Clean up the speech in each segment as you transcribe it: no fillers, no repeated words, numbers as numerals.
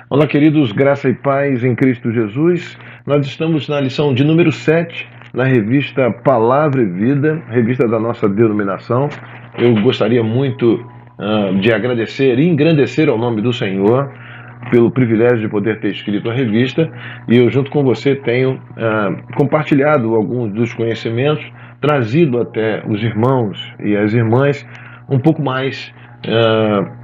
Olá, queridos, graça e paz em Cristo Jesus. Nós estamos na lição de número 7, na revista Palavra e Vida, revista da nossa denominação. Eu gostaria muito de agradecer e engrandecer ao nome do Senhor pelo privilégio de poder ter escrito a revista, e eu junto com você tenho compartilhado alguns dos conhecimentos, trazido até os irmãos e as irmãs um pouco mais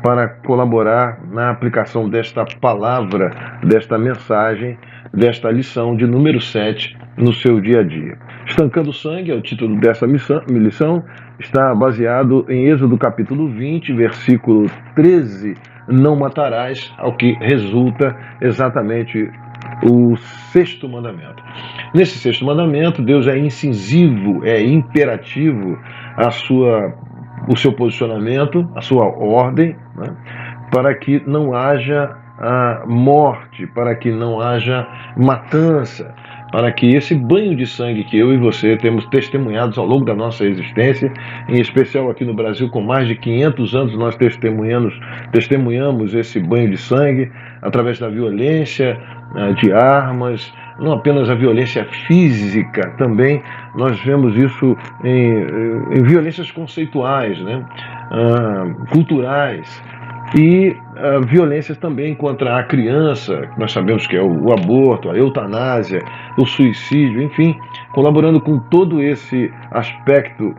para colaborar na aplicação desta palavra, desta mensagem, desta lição de número 7 no seu dia a dia. Estancando o Sangue é o título dessa lição, está baseado em Êxodo capítulo 20, versículo 13, não matarás, ao que resulta exatamente o sexto mandamento. Nesse sexto mandamento, Deus é incisivo, é imperativo o seu posicionamento, a sua ordem, né, para que não haja morte, para que não haja matança, para que esse banho de sangue que eu e você temos testemunhados ao longo da nossa existência, em especial aqui no Brasil, com mais de 500 anos, nós testemunhamos esse banho de sangue através da violência, de armas, não apenas a violência física, também nós vemos isso em violências conceituais, né? Culturais, e violências também contra a criança, nós sabemos que é o aborto, a eutanásia, o suicídio, enfim, colaborando com todo esse aspecto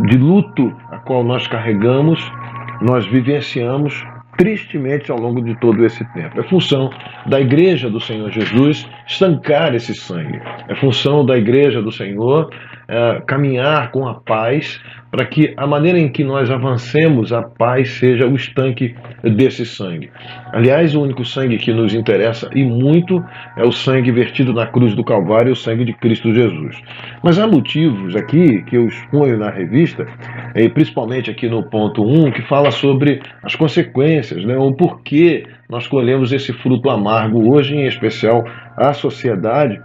de luto a qual nós carregamos, nós vivenciamos tristemente ao longo de todo esse tempo. É função da Igreja do Senhor Jesus estancar esse sangue. É função da Igreja do Senhor caminhar com a paz, para que a maneira em que nós avancemos, a paz seja o estanque desse sangue. Aliás, o único sangue que nos interessa e muito é o sangue vertido na cruz do Calvário, o sangue de Cristo Jesus. Mas há motivos aqui que eu exponho na revista, e principalmente aqui no ponto 1, que fala sobre as consequências, né, o porquê nós colhemos esse fruto amargo hoje, em especial a sociedade.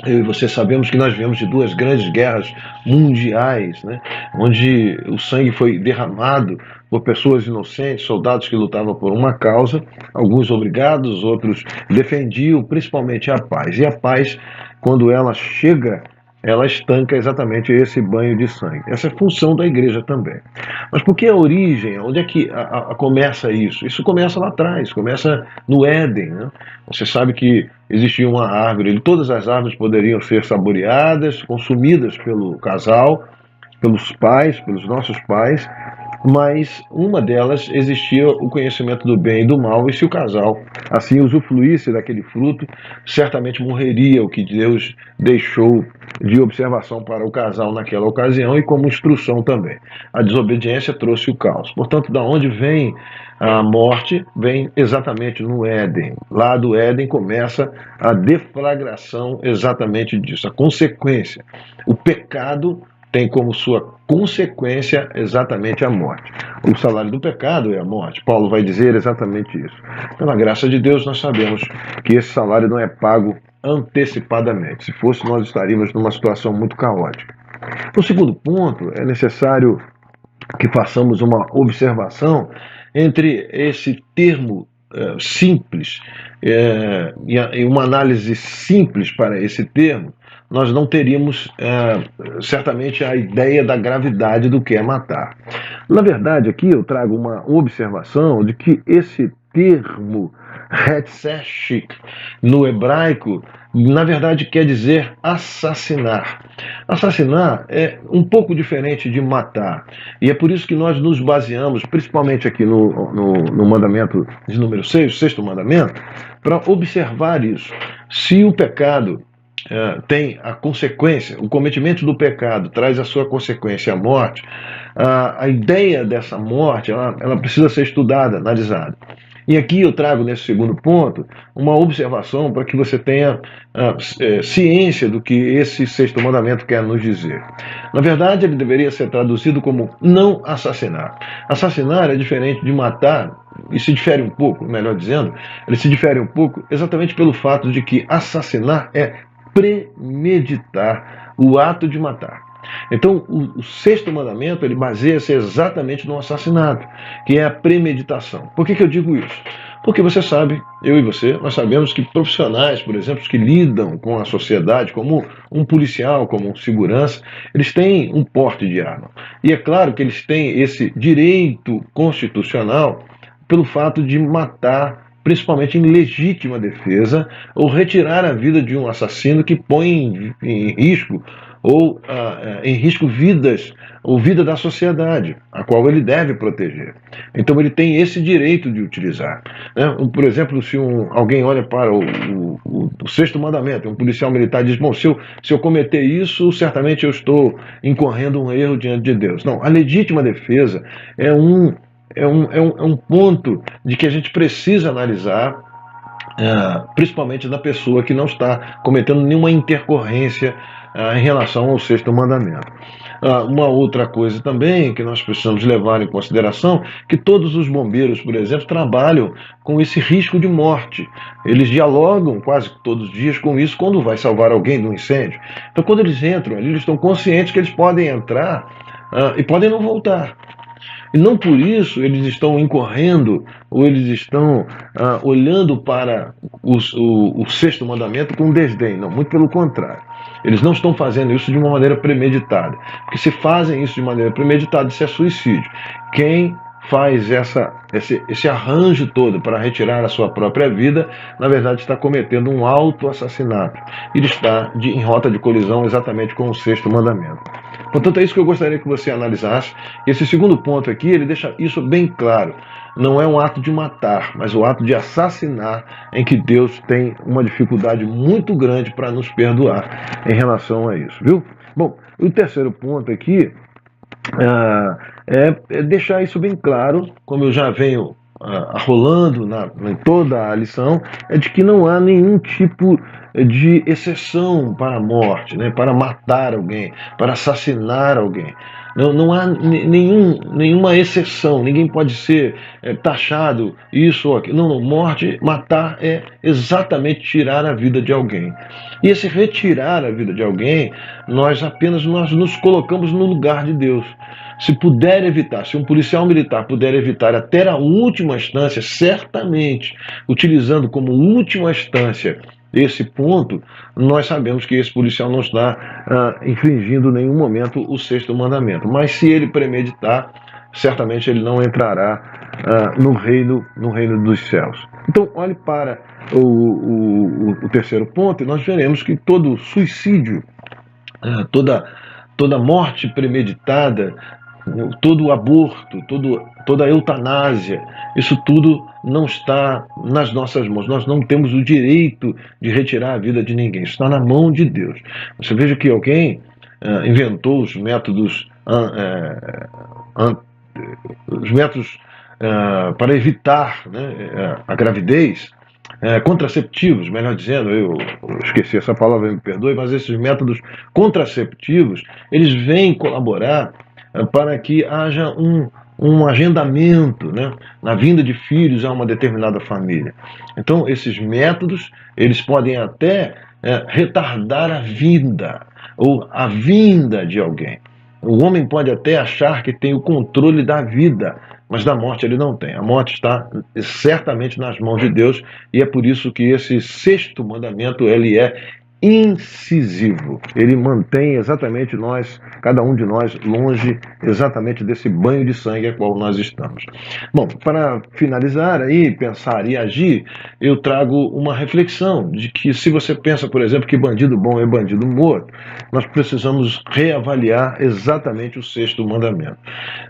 Eu e você sabemos que nós viemos de duas grandes guerras mundiais, né, onde o sangue foi derramado por pessoas inocentes, soldados que lutavam por uma causa, alguns obrigados, outros defendiam principalmente a paz. E a paz, quando ela chega, ela estanca exatamente esse banho de sangue. Essa é a função da igreja também. Mas por que a origem? Onde é que começa isso? Isso começa lá atrás, começa no Éden, né? Você sabe que existia uma árvore, e todas as árvores poderiam ser saboreadas, consumidas pelo casal, pelos pais, pelos nossos pais, mas uma delas existia o conhecimento do bem e do mal, e se o casal assim usufruísse daquele fruto, certamente morreria, o que Deus deixou de observação para o casal naquela ocasião e como instrução também. A desobediência trouxe o caos. Portanto, da onde vem a morte? Vem exatamente no Éden. Lá do Éden começa a deflagração exatamente disso, a consequência. O pecado tem como sua consequência exatamente a morte. O salário do pecado é a morte. Paulo vai dizer exatamente isso. Pela graça de Deus, nós sabemos que esse salário não é pago antecipadamente. Se fosse, nós estaríamos numa situação muito caótica. No segundo ponto, é necessário que façamos uma observação entre esse termo simples e uma análise simples para esse termo. Nós não teríamos certamente a ideia da gravidade do que é matar. Na verdade, aqui eu trago uma observação de que esse termo Hetzeshik no hebraico, na verdade quer dizer assassinar. Assassinar é um pouco diferente de matar, e é por isso que nós nos baseamos, principalmente aqui no mandamento de número 6, o sexto mandamento, para observar isso. Se o pecado tem a consequência, o cometimento do pecado traz a sua consequência a morte, a ideia dessa morte ela precisa ser estudada, analisada. E aqui eu trago nesse segundo ponto uma observação para que você tenha ciência do que esse sexto mandamento quer nos dizer. Na verdade, ele deveria ser traduzido como não assassinar. Assassinar é diferente de matar, e se difere um pouco, melhor dizendo, ele se difere um pouco exatamente pelo fato de que assassinar é premeditar o ato de matar. Então, o sexto mandamento, ele baseia-se exatamente no assassinato, que é a premeditação. Por que eu digo isso? Porque você sabe, eu e você, nós sabemos que profissionais, por exemplo, que lidam com a sociedade, como um policial, como um segurança, eles têm um porte de arma. E é claro que eles têm esse direito constitucional pelo fato de matar, principalmente em legítima defesa, ou retirar a vida de um assassino que põe em risco ou em risco vidas ou vida da sociedade, a qual ele deve proteger. Então ele tem esse direito de utilizar. Né? Por exemplo, se alguém olha para o sexto mandamento, um policial militar diz, bom, se eu cometer isso, certamente eu estou incorrendo um erro diante de Deus. Não, a legítima defesa é um ponto de que a gente precisa analisar, principalmente da pessoa que não está cometendo nenhuma intercorrência em relação ao sexto mandamento. Uma outra coisa também que nós precisamos levar em consideração, que todos os bombeiros, por exemplo, trabalham com esse risco de morte. Eles dialogam quase todos os dias com isso quando vai salvar alguém de um incêndio. Então, quando eles entram ali, eles estão conscientes que eles podem entrar e podem não voltar. E não por isso eles estão incorrendo ou eles estão olhando para o sexto mandamento com desdém. Não, muito pelo contrário. Eles não estão fazendo isso de uma maneira premeditada. Porque se fazem isso de maneira premeditada, isso é suicídio. Quem faz esse arranjo todo para retirar a sua própria vida, na verdade está cometendo um autoassassinato. Ele está em rota de colisão exatamente com o sexto mandamento. Portanto, é isso que eu gostaria que você analisasse. Esse segundo ponto aqui, ele deixa isso bem claro. Não é um ato de matar, mas o ato de assassinar, em que Deus tem uma dificuldade muito grande para nos perdoar em relação a isso, viu? Bom, o terceiro ponto aqui é deixar isso bem claro, como eu já venho rolando em toda a lição, é de que não há nenhum tipo de exceção para a morte, né, para matar alguém, para assassinar alguém. Não há nenhuma exceção, ninguém pode ser taxado isso ou aquilo. Não, morte, matar é exatamente tirar a vida de alguém. E esse retirar a vida de alguém, nós nos colocamos no lugar de Deus. Se puder evitar, se um policial militar puder evitar até a última instância, certamente, utilizando como última instância esse ponto, nós sabemos que esse policial não está infringindo em nenhum momento o sexto mandamento. Mas se ele premeditar, certamente ele não entrará no reino dos céus. Então, olhe para o terceiro ponto e nós veremos que todo suicídio, toda morte premeditada, todo aborto, toda a eutanásia, isso tudo não está nas nossas mãos. Nós não temos o direito de retirar a vida de ninguém. Isso está na mão de Deus. Você veja que alguém inventou os métodos para evitar, né, a gravidez, contraceptivos, melhor dizendo, eu esqueci essa palavra, me perdoe, mas esses métodos contraceptivos, eles vêm colaborar para que haja um agendamento, né, na vinda de filhos a uma determinada família. Então, esses métodos, eles podem até retardar a vinda, ou a vinda de alguém. O homem pode até achar que tem o controle da vida, mas da morte ele não tem. A morte está certamente nas mãos de Deus, e é por isso que esse sexto mandamento ele é incisivo. Ele mantém exatamente cada um de nós, longe exatamente desse banho de sangue a qual nós estamos. Bom, para finalizar aí, pensar e agir, eu trago uma reflexão de que se você pensa, por exemplo, que bandido bom é bandido morto, nós precisamos reavaliar exatamente o sexto mandamento.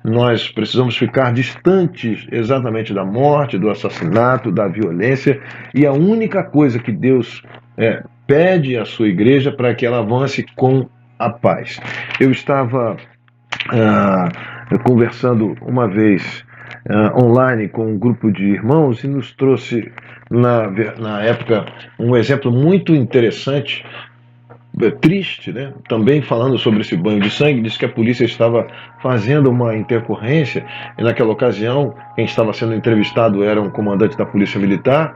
Nós precisamos ficar distantes exatamente da morte, do assassinato, da violência, e a única coisa que Deus pede à sua igreja para que ela avance com a paz. Eu estava conversando uma vez online com um grupo de irmãos e nos trouxe na época um exemplo muito interessante, triste, né? Também falando sobre esse banho de sangue. Disse que a polícia estava fazendo uma intercorrência e naquela ocasião quem estava sendo entrevistado era um comandante da polícia militar.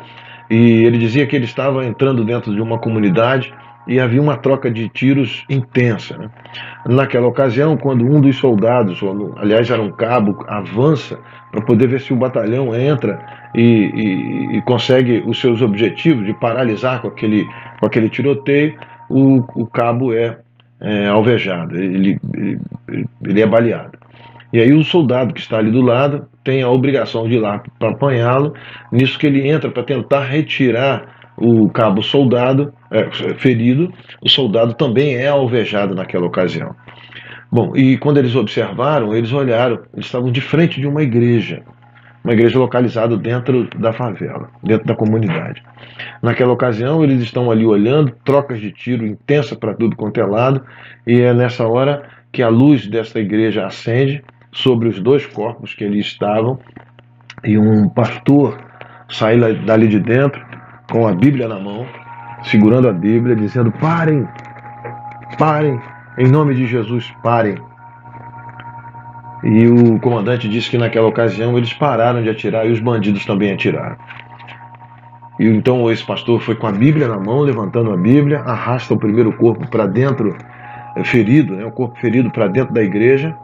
E ele dizia que ele estava entrando dentro de uma comunidade e havia uma troca de tiros intensa, né? Naquela ocasião, quando um dos soldados, aliás era um cabo, avança para poder ver se o batalhão entra e consegue os seus objetivos de paralisar com aquele tiroteio, o cabo é alvejado, ele é baleado. E aí o soldado que está ali do lado tem a obrigação de ir lá para apanhá-lo, nisso que ele entra para tentar retirar o cabo ferido, o soldado também é alvejado naquela ocasião. Bom, e quando eles observaram, eles olharam, eles estavam de frente de uma igreja localizada dentro da favela, dentro da comunidade. Naquela ocasião, eles estão ali olhando, trocas de tiro intensa para tudo quanto é lado, e é nessa hora que a luz desta igreja acende sobre os dois corpos que ali estavam, e um pastor sai dali de dentro com a Bíblia na mão, segurando a Bíblia, dizendo: parem, parem, em nome de Jesus, parem. E o comandante disse que naquela ocasião eles pararam de atirar e os bandidos também atiraram. E então esse pastor foi com a Bíblia na mão, levantando a Bíblia, arrasta o primeiro corpo para dentro, ferido, o corpo ferido para dentro da igreja,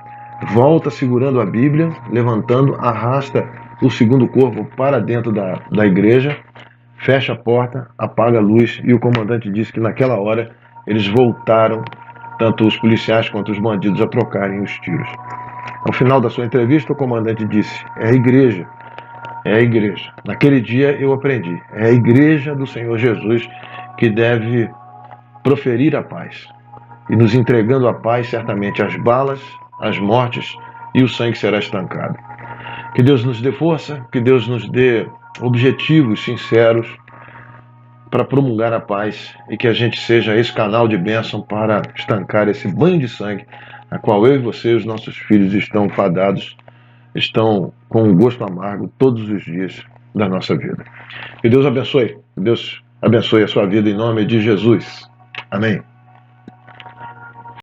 volta segurando a Bíblia, levantando, arrasta o segundo corpo para dentro da igreja, fecha a porta, apaga a luz, e o comandante disse que naquela hora eles voltaram, tanto os policiais quanto os bandidos, a trocarem os tiros. Ao final da sua entrevista, o comandante disse: é a igreja. É a igreja. Naquele dia eu aprendi. É a igreja do Senhor Jesus que deve proferir a paz. E nos entregando a paz, certamente as balas, as mortes e o sangue será estancado. Que Deus nos dê força, que Deus nos dê objetivos sinceros para promulgar a paz e que a gente seja esse canal de bênção para estancar esse banho de sangue a qual eu e você, os nossos filhos, estão fadados, estão com um gosto amargo todos os dias da nossa vida. Que Deus abençoe. Que Deus abençoe a sua vida em nome de Jesus. Amém.